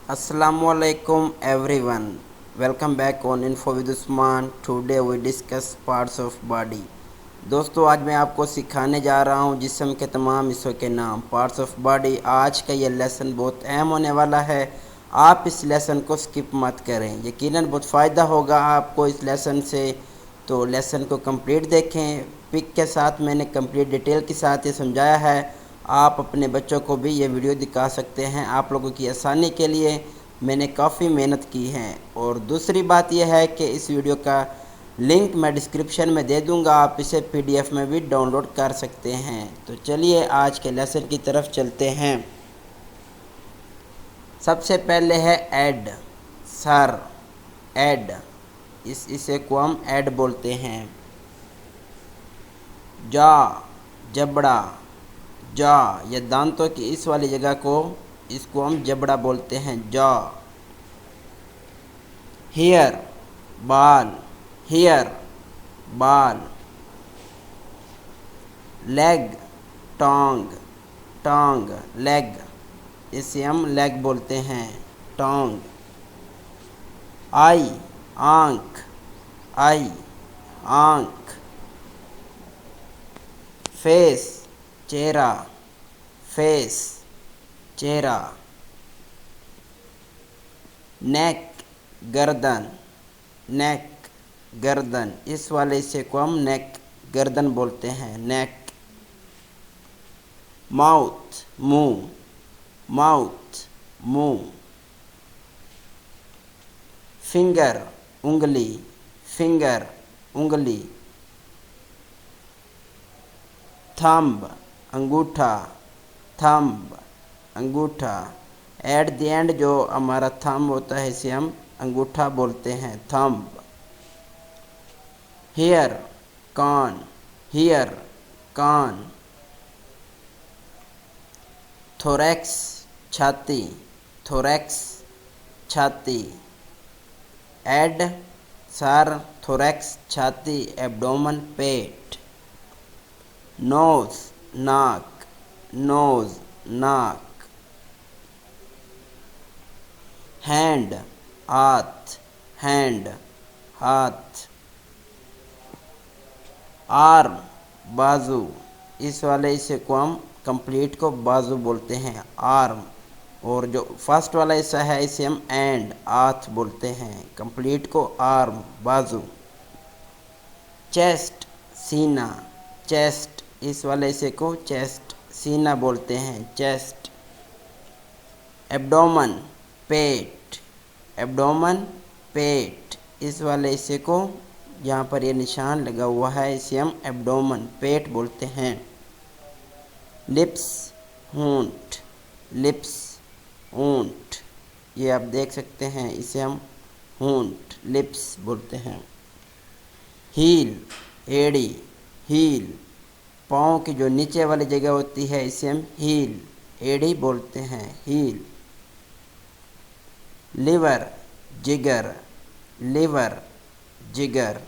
Assalamualaikum everyone. Welcome back on Info with Usman. Today we discuss parts of body. दोस्तों आज मैं आपको सिखाने जा रहा हूँ जिस्म के तमाम हिस्सों के नाम, पार्ट्स ऑफ बॉडी। आज का ये लेसन बहुत अहम होने वाला है। आप इस लेसन को स्किप मत करें, यकीनन बहुत फ़ायदा होगा आपको इस लेसन से। तो लेसन को कंप्लीट देखें, पिक के साथ मैंने कंप्लीट डिटेल के साथ ये समझाया है। आप अपने बच्चों को भी ये वीडियो दिखा सकते हैं। आप लोगों की आसानी के लिए मैंने काफ़ी मेहनत की है। और दूसरी बात यह है कि इस वीडियो का लिंक मैं डिस्क्रिप्शन में दे दूंगा, आप इसे पीडीएफ में भी डाउनलोड कर सकते हैं। तो चलिए आज के लेसन की तरफ चलते हैं। सबसे पहले है एड, सर, एड, इसे को हम एड बोलते हैं। जा, जबड़ा, जा, ये दांतों की इस वाली जगह को इसको हम जबड़ा बोलते हैं, जा। हेयर, बाल, हेयर, बाल। लेग, टांग, टांग, लेग, इसे हम लेग बोलते हैं, टांग। आई, आंख, आई, आंख। फेस, चेहरा, फेस, चेहरा। नेक, गर्दन, नेक, गर्दन, इस वाले हिस्से को हम नेक, गर्दन बोलते हैं, नेक। माउथ, मुंह, माउथ, मुंह। फिंगर, उंगली, फिंगर, उंगली। थंब, अंगूठा, थंब, अंगूठा। एट द एंड जो हमारा थंब होता है इसे हम अंगूठा बोलते हैं, थंब। हेयर, कान, हेयर, कान। थोरैक्स, छाती, थोरैक्स, छाती। एड, सर, थोरैक्स, छाती, एब्डोमेन, पेट। नोज, नाक, नोज, नाक। हैंड, हाथ, हैंड, हाथ। आर्म, बाजू, इस वाले हिस्से को हम कंप्लीट को बाजू बोलते हैं, आर्म। और जो फर्स्ट वाला हिस्सा है इसे हम एंड, हाथ बोलते हैं, कंप्लीट को आर्म, बाजू। चेस्ट, सीना, चेस्ट, इस वाले हिस्से को चेस्ट, सीना बोलते हैं, चेस्ट। एब्डोमेन, पेट, एब्डोमेन, पेट, इस वाले हिस्से को यहाँ पर ये निशान लगा हुआ है इसे हम एब्डोमेन, पेट बोलते हैं। लिप्स, होंठ, लिप्स, होंठ, ये आप देख सकते हैं इसे हम होंठ, लिप्स बोलते हैं। हील, एड़ी, हील, पाँव की जो नीचे वाली जगह होती है इसे हम हील, एड़ी बोलते हैं, हील। लिवर, जिगर, लिवर, जिगर।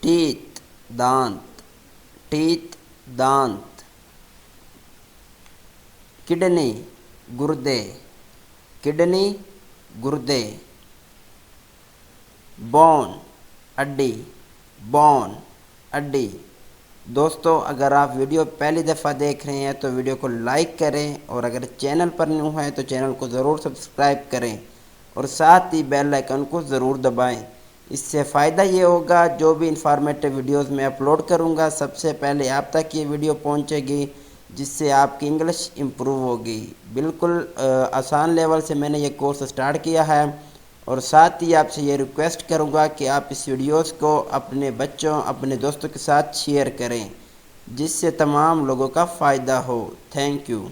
टीथ, दांत, टीथ, दांत। किडनी, गुर्दे, किडनी, गुर्दे। बोन, हड्डी, बोन, हड्डी। दोस्तों अगर आप वीडियो पहली दफ़ा देख रहे हैं तो वीडियो को लाइक करें, और अगर चैनल पर न्यू है तो चैनल को ज़रूर सब्सक्राइब करें और साथ ही बेल आइकन को ज़रूर दबाएं। इससे फ़ायदा ये होगा जो भी इंफॉर्मेटिव वीडियोस मैं अपलोड करूंगा सबसे पहले आप तक ये वीडियो पहुंचेगी, जिससे आपकी इंग्लिश इम्प्रूव होगी। बिल्कुल आसान लेवल से मैंने ये कोर्स स्टार्ट किया है, और साथ ही आपसे ये रिक्वेस्ट करूँगा कि आप इस वीडियोस को अपने बच्चों, अपने दोस्तों के साथ शेयर करें, जिससे तमाम लोगों का फ़ायदा हो। Thank you.